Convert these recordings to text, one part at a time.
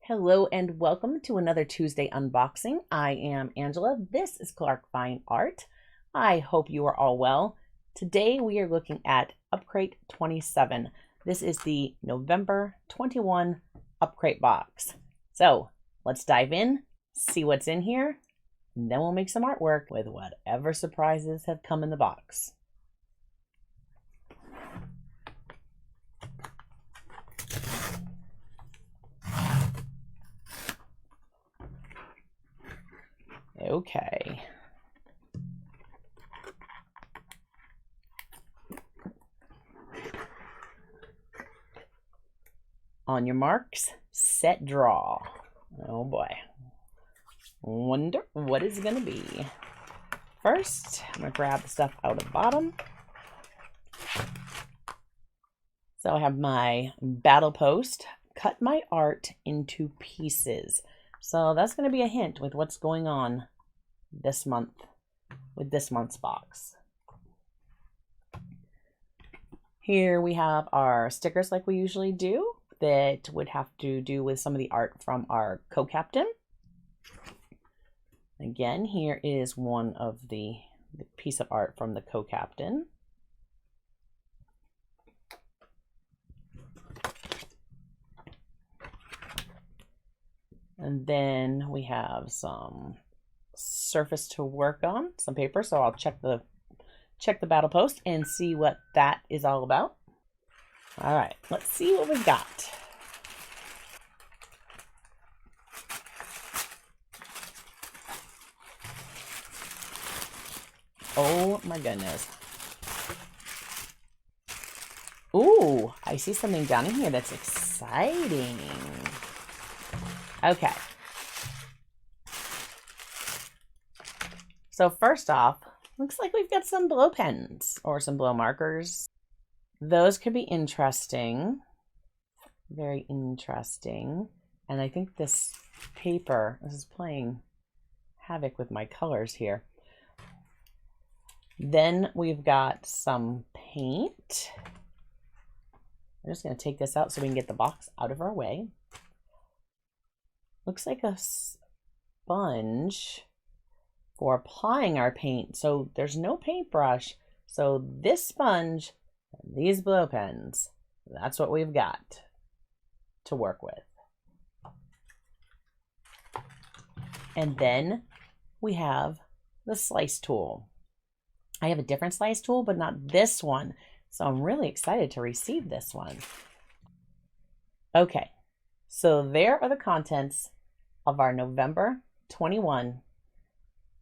Hello and welcome to another Tuesday unboxing. I am Angela. This is Clark Fine Art. I hope you are all well. Today we are looking at Upcrate 27. This is the November 21 Upcrate box. So let's dive in, see what's in here, and then we'll make some artwork with whatever surprises have come in the box. Okay. On your marks, set, draw. Oh boy. Wonder what it's gonna be. First, I'm gonna grab the stuff out of the bottom. So I have my battle post, cut my art into pieces. So that's going to be a hint with what's going on this month with this month's box. Here we have our stickers like we usually do that would have to do with some of the art from our co-captain. Again, here is one of the piece of art from the co-captain. And then we have some surface to work on, some paper. So I'll check the battle post and see what that is all about. All right, let's see what we've got. Oh my goodness. Ooh, I see something down in here that's exciting. Okay. So first off, looks like we've got some blow pens or some blow markers. Those could be interesting. Very interesting. And I think this paper, this is playing havoc with my colors here. Then we've got some paint. I'm just going to take this out so we can get the box out of our way. Looks like a sponge for applying our paint. So there's no paintbrush. So this sponge, and these blow pens, that's what we've got to work with. And then we have the slice tool. I have a different slice tool, but not this one. So I'm really excited to receive this one. Okay, so there are the contents of our November 21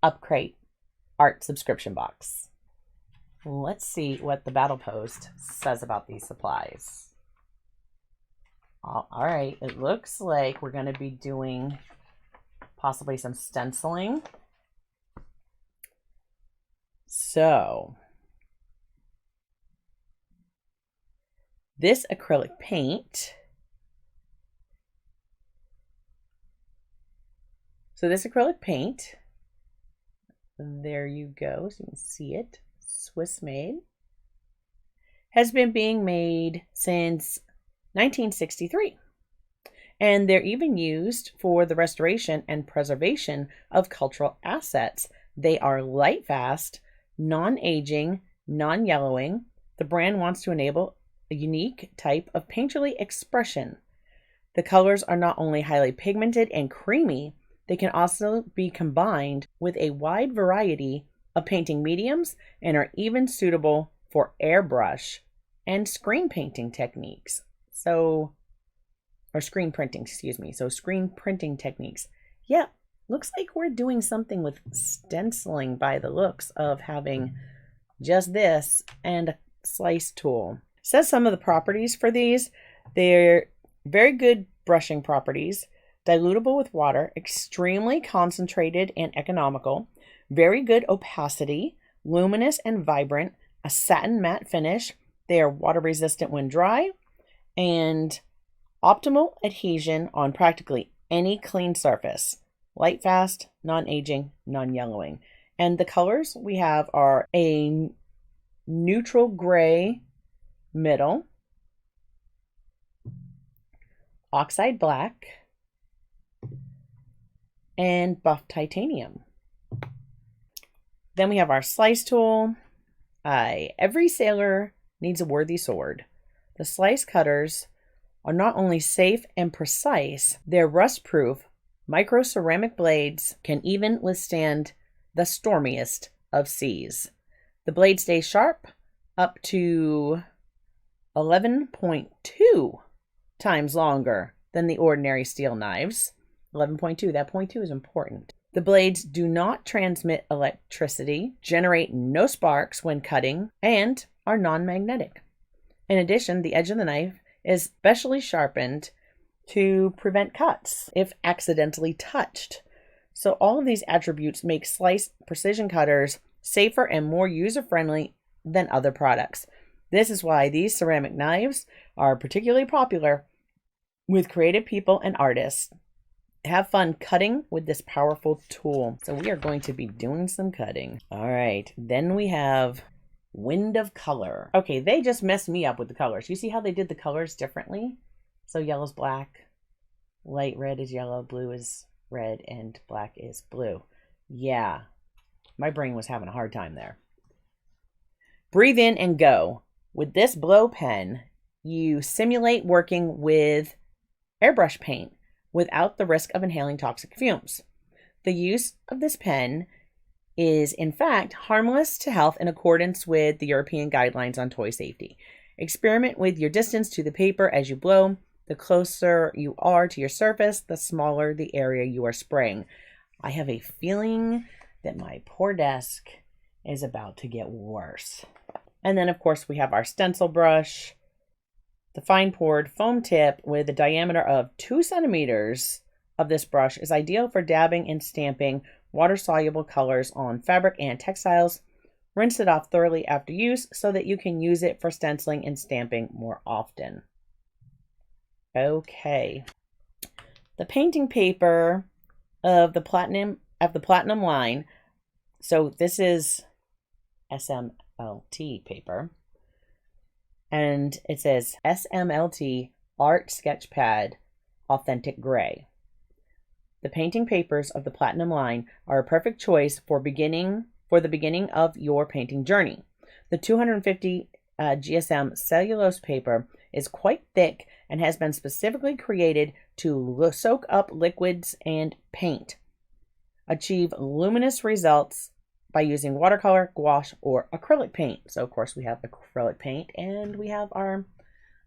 Upcrate art subscription box. Let's see what the battle post says about these supplies. All right, it looks like we're going to be doing possibly some stenciling. So this acrylic paint, there you go, so you can see it, Swiss made, has been being made since 1963. And they're even used for the restoration and preservation of cultural assets. They are light fast, non-aging, non-yellowing. The brand wants to enable a unique type of painterly expression. The colors are not only highly pigmented and creamy, they can also be combined with a wide variety of painting mediums and are even suitable for airbrush and screen painting techniques. Screen printing techniques. Yeah, looks like we're doing something with stenciling by the looks of having just this and a slice tool. It says some of the properties for these. They're very good brushing properties, dilutable with water, extremely concentrated and economical, very good opacity, luminous and vibrant, a satin matte finish. They are water resistant when dry, and optimal adhesion on practically any clean surface. Light fast, non-aging, non-yellowing. And the colors we have are a neutral gray middle, oxide black, and buff titanium. Then we have our slice tool. Every sailor needs a worthy sword. The slice cutters are not only safe and precise, they're rust-proof. Micro ceramic blades can even withstand the stormiest of seas. The blade stays sharp up to 11.2 times longer than the ordinary steel knives. 11.2, that 0.2 is important. The blades do not transmit electricity, generate no sparks when cutting, and are non-magnetic. In addition, the edge of the knife is specially sharpened to prevent cuts if accidentally touched. So all of these attributes make slice precision cutters safer and more user-friendly than other products. This is why these ceramic knives are particularly popular with creative people and artists. Have fun cutting with this powerful tool. So we are going to be doing some cutting. All right, then we have Wind of Color. Okay, they just messed me up with the colors. You see how they did the colors differently? So yellow's black, light red is yellow, blue is red, and black is blue. Yeah, my brain was having a hard time there. Breathe in and go. With this blow pen, you simulate working with airbrush paint without the risk of inhaling toxic fumes. The use of this pen is, in fact, harmless to health in accordance with the European guidelines on toy safety. Experiment with your distance to the paper as you blow. The closer you are to your surface, the smaller the area you are spraying. I have a feeling that my poor desk is about to get worse. And then, of course, we have our stencil brush. The fine poured foam tip with a diameter of 2 centimeters of this brush is ideal for dabbing and stamping water-soluble colors on fabric and textiles. Rinse it off thoroughly after use so that you can use it for stenciling and stamping more often. Okay. The painting paper of the platinum line. So this is SMLT paper. And it says SMLT Art Sketch Pad Authentic Gray. The painting papers of the Platinum line are a perfect choice for the beginning of your painting journey. The 250 GSM cellulose paper is quite thick and has been specifically created to soak up liquids and paint. Achieve luminous results by using watercolor, gouache, or acrylic paint. So, of course, we have acrylic paint and we have our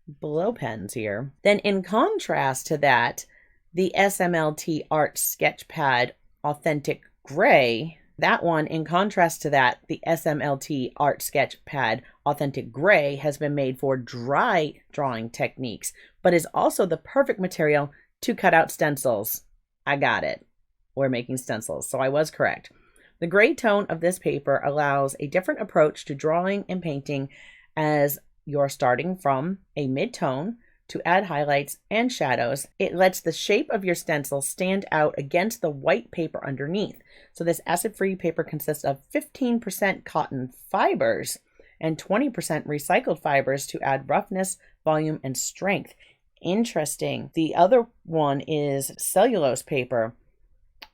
blow pens here. Then, in contrast to that, the SMLT Art Sketch Pad Authentic Gray, that one, in contrast to that, the SMLT Art Sketch Pad Authentic Gray has been made for dry drawing techniques, but is also the perfect material to cut out stencils. I got it. We're making stencils, so I was correct. The gray tone of this paper allows a different approach to drawing and painting as you're starting from a mid-tone to add highlights and shadows. It lets the shape of your stencil stand out against the white paper underneath. So this acid-free paper consists of 15% cotton fibers and 20% recycled fibers to add roughness, volume, and strength. Interesting. The other one is cellulose paper,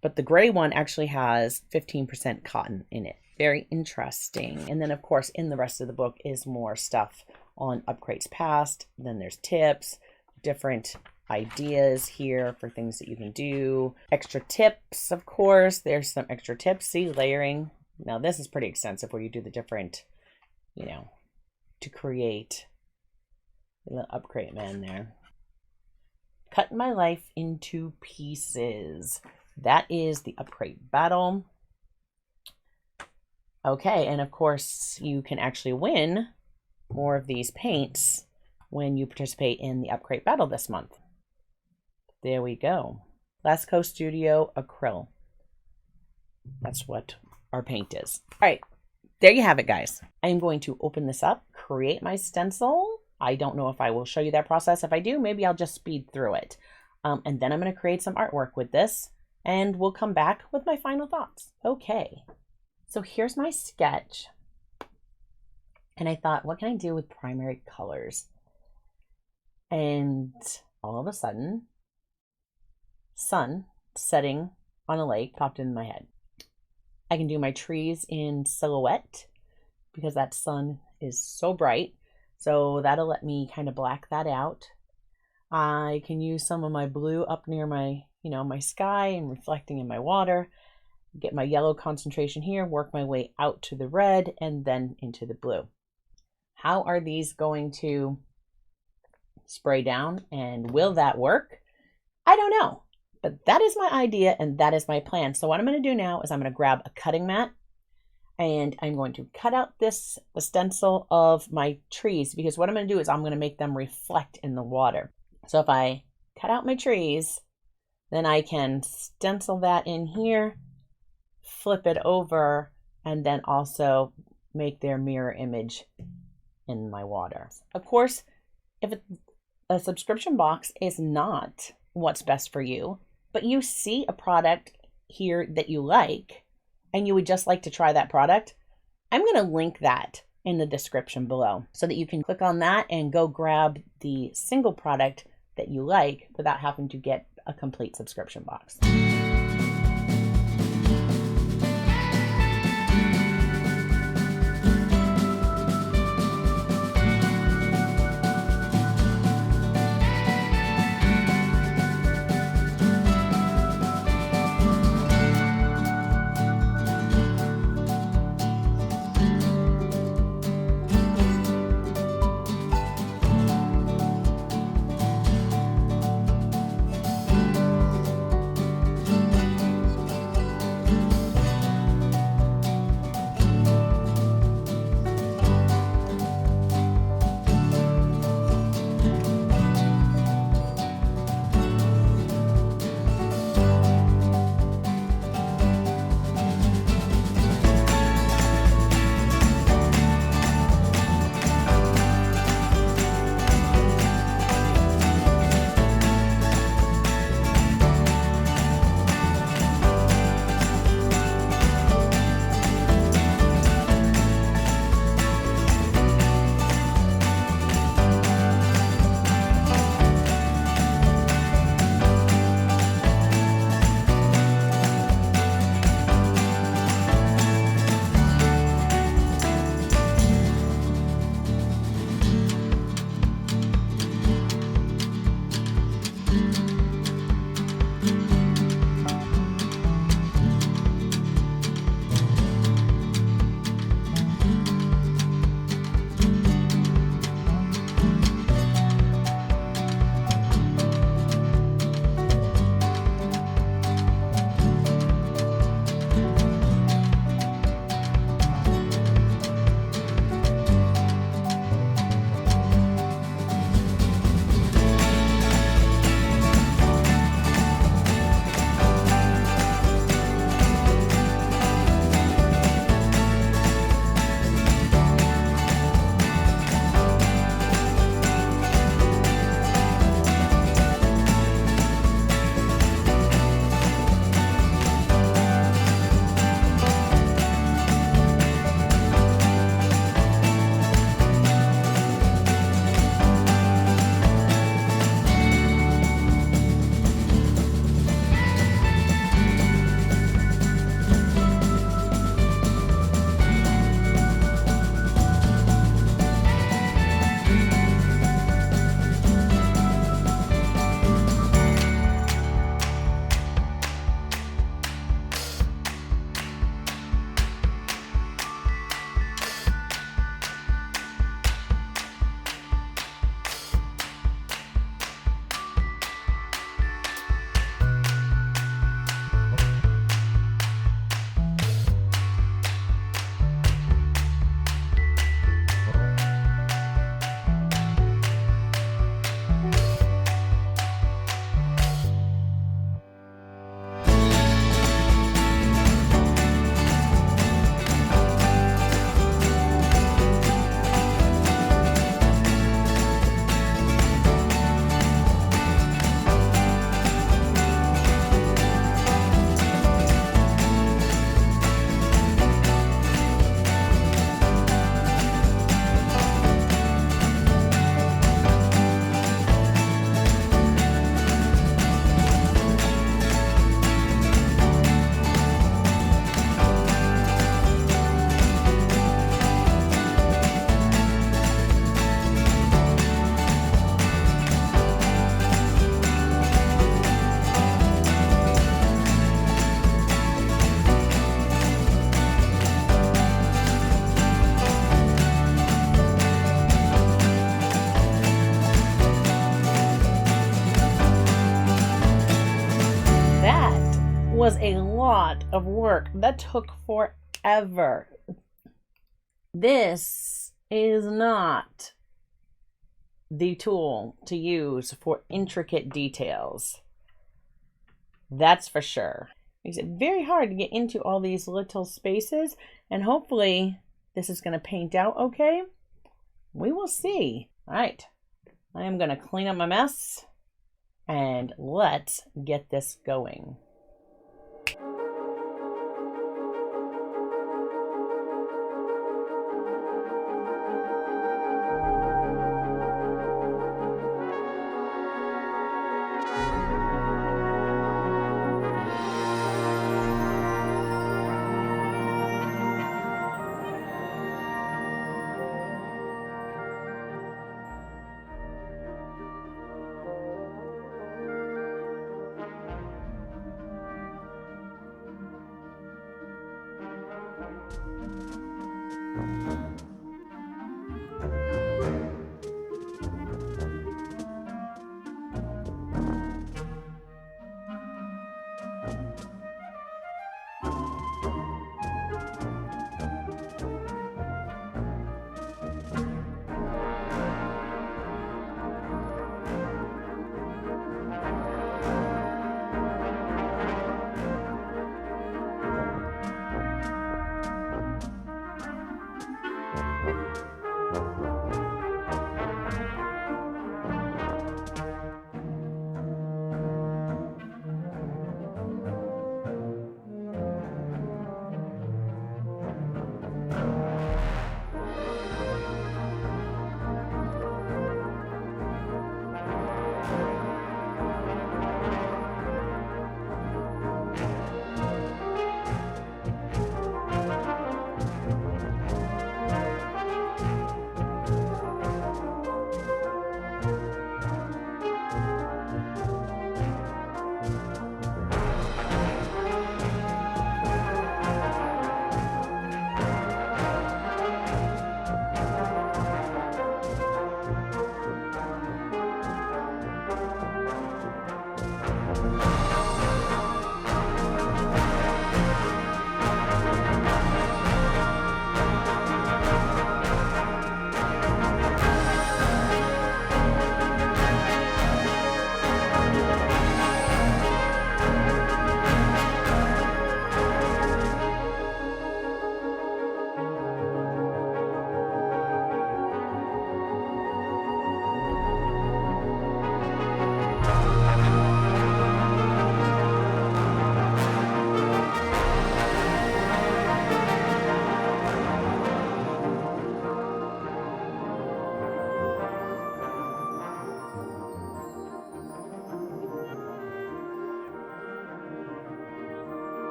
but the gray one actually has 15% cotton in it. Very interesting. And then, of course, in the rest of the book is more stuff on Upcrate's past. Then there's tips, different ideas here for things that you can do. Extra tips, of course. There's some extra tips. See, layering. Now, this is pretty extensive where you do the different, to create a little Upcrate man there. Cut my life into pieces. That is the Upcrate battle. Okay, and of course, you can actually win more of these paints when you participate in the Upcrate battle this month. There we go. Lascaux Studio Acrylic. That's what our paint is. All right, there you have it, guys. I am going to open this up, create my stencil. I don't know if I will show you that process. If I do, maybe I'll just speed through it. And then I'm going to create some artwork with this, and we'll come back with my final thoughts. Okay, so here's my sketch. And I thought, what can I do with primary colors? And all of a sudden, sun setting on a lake popped in my head. I can do my trees in silhouette because that sun is so bright. So that'll let me kind of black that out. I can use some of my blue up near my, my sky and reflecting in my water. Get my yellow concentration here, work my way out to the red and then into the blue. How are these going to spray down, and will that work? I don't know, but that is my idea and that is my plan. So what I'm going to do now is I'm going to grab a cutting mat and I'm going to cut out the stencil of my trees, because what I'm going to do is I'm going to make them reflect in the water. So if I cut out my trees, then I can stencil that in here, flip it over, and then also make their mirror image in my water. Of course, if a subscription box is not what's best for you, but you see a product here that you like and you would just like to try that product, I'm going to link that in the description below so that you can click on that and go grab the single product that you like without having to get a complete subscription box. was a lot of work that took forever. This is not the tool to use for intricate details. That's for sure. Makes it very hard to get into all these little spaces, and hopefully this is going to paint out okay. We will see. All right, I am going to clean up my mess and let's get this going.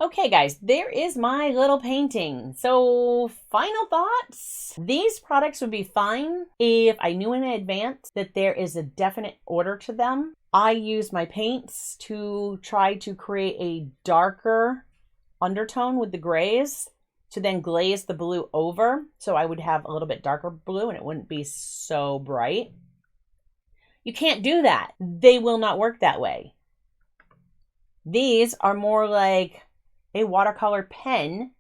Okay guys, there is my little painting. So final thoughts. These products would be fine if I knew in advance that there is a definite order to them. I use my paints to try to create a darker undertone with the grays to then glaze the blue over. So I would have a little bit darker blue and it wouldn't be so bright. You can't do that. They will not work that way. These are more like a watercolor pen,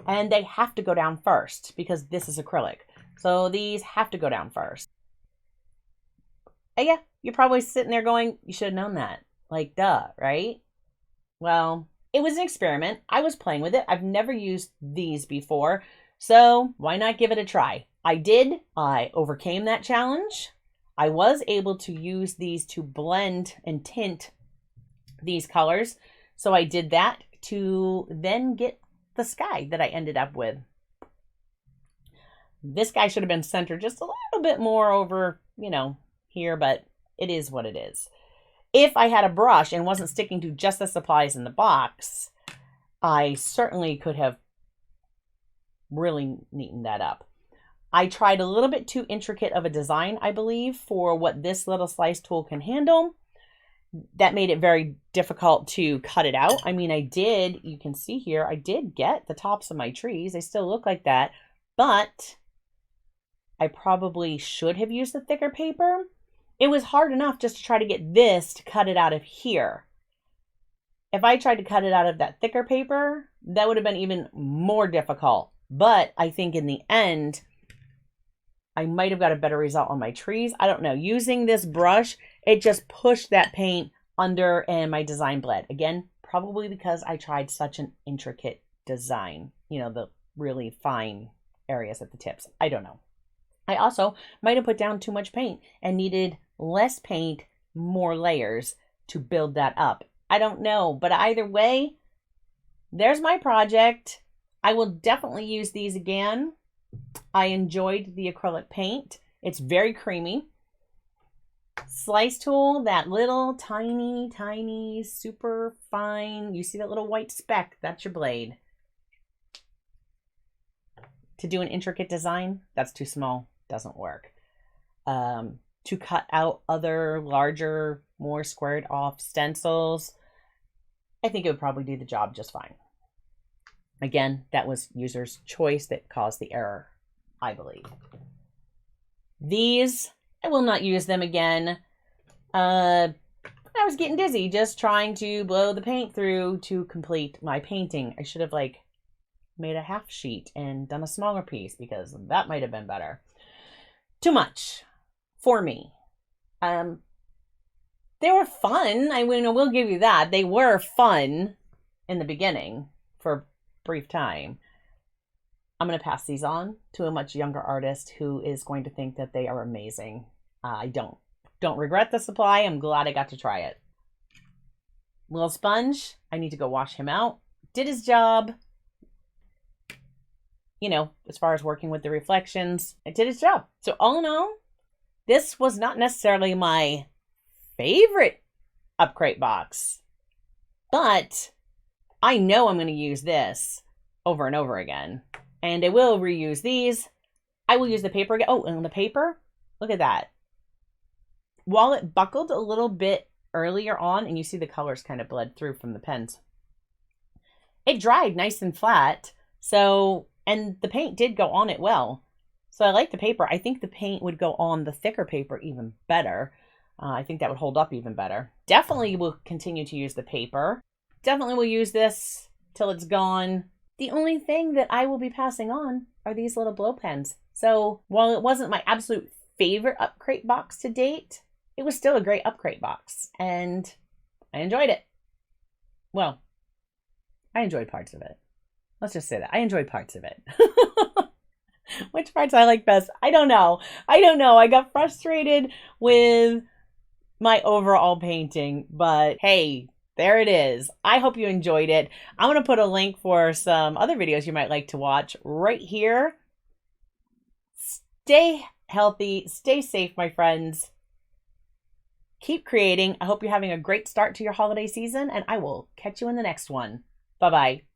and they have to go down first because this is acrylic. So these have to go down first. And yeah, you're probably sitting there going, you should have known that. Like, duh, right? Well, it was an experiment. I was playing with it. I've never used these before, so why not give it a try? I did. I overcame that challenge. I was able to use these to blend and tint these colors. So I did that to then get the sky that I ended up with. This guy should have been centered just a little bit more over, you know, here, but it is what it is. If I had a brush and wasn't sticking to just the supplies in the box, I certainly could have really neatened that up. I tried a little bit too intricate of a design, I believe, for what this little slice tool can handle. That made it very difficult to cut it out. I mean, you can see here, I did get the tops of my trees. They still look like that, but I probably should have used the thicker paper. It was hard enough just to try to get this to cut it out of here. If I tried to cut it out of that thicker paper, that would have been even more difficult. But I think in the end, I might have got a better result on my trees. I don't know. Using this brush, it just pushed that paint under and my design bled. Again, probably because I tried such an intricate design. You know, the really fine areas at the tips. I don't know. I also might have put down too much paint and needed less paint, more layers to build that up. I don't know. But either way, there's my project. I will definitely use these again. I enjoyed the acrylic paint. It's very creamy. Slice tool, that little tiny, super fine. You see that little white speck? That's your blade. To do an intricate design, that's too small. Doesn't work. To cut out other larger, more squared off stencils, I think it would probably do the job just fine. Again, that was user's choice that caused the error, I believe. These, I will not use them again. I was getting dizzy just trying to blow the paint through to complete my painting. I should have made a half sheet and done a smaller piece because that might have been better. Too much for me. They were fun. I mean, I will give you that. They were fun in the beginning for brief time. I'm going to pass these on to a much younger artist who is going to think that they are amazing. I don't regret the supply. I'm glad I got to try it. Little sponge, I need to go wash him out. Did his job. You know, as far as working with the reflections, it did its job. So all in all, this was not necessarily my favorite Upcrate box, but I know I'm going to use this over and over again. And I will reuse these. I will use the paper again. Oh, and the paper, look at that. While it buckled a little bit earlier on, and you see the colors kind of bled through from the pens, it dried nice and flat. So, and the paint did go on it well. So I like the paper. I think the paint would go on the thicker paper even better. I think that would hold up even better. Definitely will continue to use the paper. Definitely will use this till it's gone. The only thing that I will be passing on are these little blow pens. So while it wasn't my absolute favorite Upcrate box to date, it was still a great Upcrate box. And I enjoyed it. Well, I enjoyed parts of it. Let's just say that. I enjoyed parts of it. Which parts I like best? I don't know. I got frustrated with my overall painting, but hey, there it is. I hope you enjoyed it. I'm going to put a link for some other videos you might like to watch right here. Stay healthy. Stay safe, my friends. Keep creating. I hope you're having a great start to your holiday season, and I will catch you in the next one. Bye-bye.